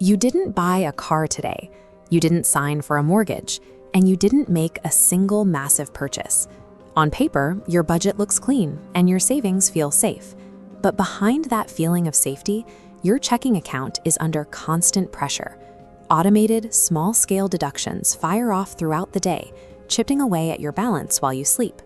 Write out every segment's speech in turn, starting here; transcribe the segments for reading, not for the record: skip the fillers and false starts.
You didn't buy a car today, you didn't sign for a mortgage, and you didn't make a single massive purchase. On paper, your budget looks clean and your savings feel safe. But behind that feeling of safety, your checking account is under constant pressure. Automated, small-scale deductions fire off throughout the day, chipping away at your balance while you sleep.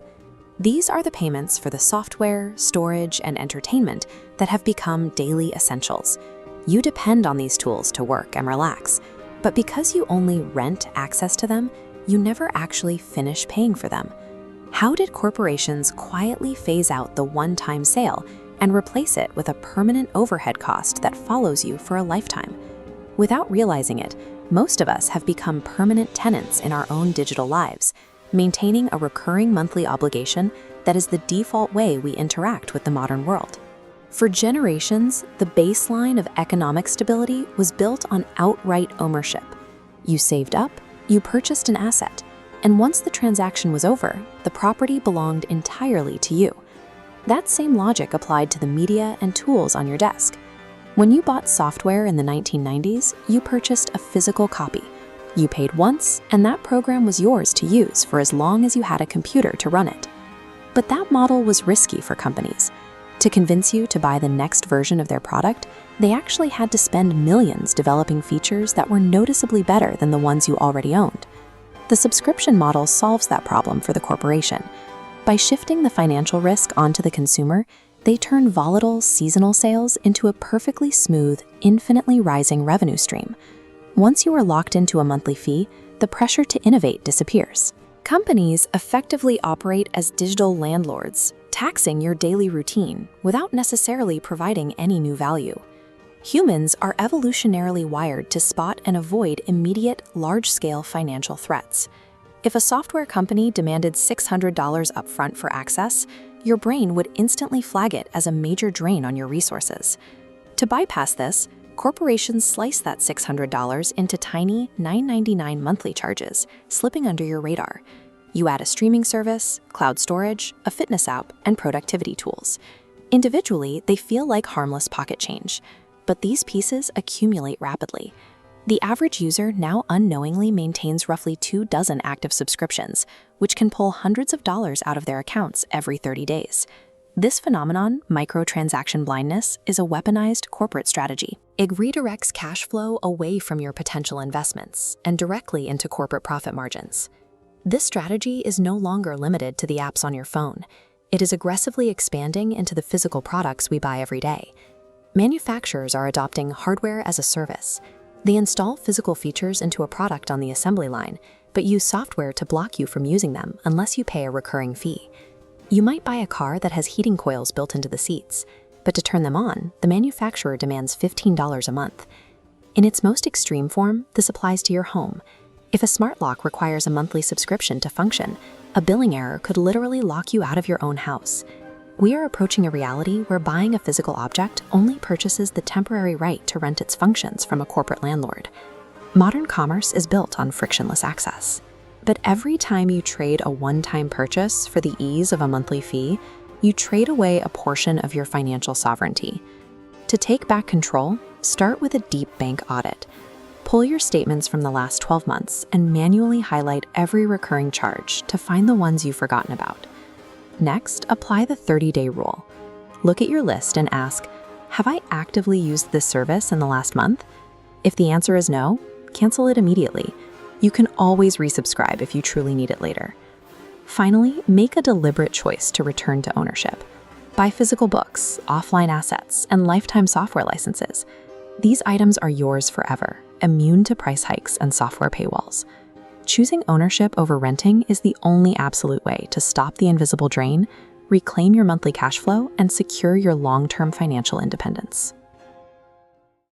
These are the payments for the software, storage, and entertainment that have become daily essentials. You depend on these tools to work and relax, but because you only rent access to them, you never actually finish paying for them. How did corporations quietly phase out the one-time sale and replace it with a permanent overhead cost that follows you for a lifetime? Without realizing it, most of us have become permanent tenants in our own digital lives, maintaining a recurring monthly obligation that is the default way we interact with the modern world. For generations, the baseline of economic stability was built on outright ownership. You saved up, you purchased an asset, and once the transaction was over, the property belonged entirely to you. That same logic applied to the media and tools on your desk. When you bought software in the 1990s, you purchased a physical copy. You paid once, and that program was yours to use for as long as you had a computer to run it. But that model was risky for companies. To convince you to buy the next version of their product, they actually had to spend millions developing features that were noticeably better than the ones you already owned. The subscription model solves that problem for the corporation. By shifting the financial risk onto the consumer, they turn volatile, seasonal sales into a perfectly smooth, infinitely rising revenue stream. Once you are locked into a monthly fee, the pressure to innovate disappears. Companies effectively operate as digital landlords, taxing your daily routine without necessarily providing any new value. Humans are evolutionarily wired to spot and avoid immediate, large-scale financial threats. If a software company demanded $600 upfront for access, your brain would instantly flag it as a major drain on your resources. To bypass this, corporations slice that $600 into tiny $9.99 monthly charges, slipping under your radar. You add a streaming service, cloud storage, a fitness app, and productivity tools. Individually, they feel like harmless pocket change, but these pieces accumulate rapidly. The average user now unknowingly maintains roughly 24 active subscriptions, which can pull hundreds of dollars out of their accounts every 30 days. This phenomenon, microtransaction blindness, is a weaponized corporate strategy. It redirects cash flow away from your potential investments and directly into corporate profit margins. This strategy is no longer limited to the apps on your phone. It is aggressively expanding into the physical products we buy every day. Manufacturers are adopting hardware as a service. They install physical features into a product on the assembly line, but use software to block you from using them unless you pay a recurring fee. You might buy a car that has heating coils built into the seats, but to turn them on, the manufacturer demands $15 a month. In its most extreme form, this applies to your home. If a smart lock requires a monthly subscription to function, a billing error could literally lock you out of your own house. We are approaching a reality where buying a physical object only purchases the temporary right to rent its functions from a corporate landlord. Modern commerce is built on frictionless access. But every time you trade a one-time purchase for the ease of a monthly fee, you trade away a portion of your financial sovereignty. To take back control, start with a deep bank audit. Pull your statements from the last 12 months and manually highlight every recurring charge to find the ones you've forgotten about. Next, apply the 30-day rule. Look at your list and ask, have I actively used this service in the last month? If the answer is no, cancel it immediately. You can always resubscribe if you truly need it later. Finally, make a deliberate choice to return to ownership. Buy physical books, offline assets, and lifetime software licenses. These items are yours forever, immune to price hikes and software paywalls. Choosing ownership over renting is the only absolute way to stop the invisible drain, reclaim your monthly cash flow, and secure your long-term financial independence.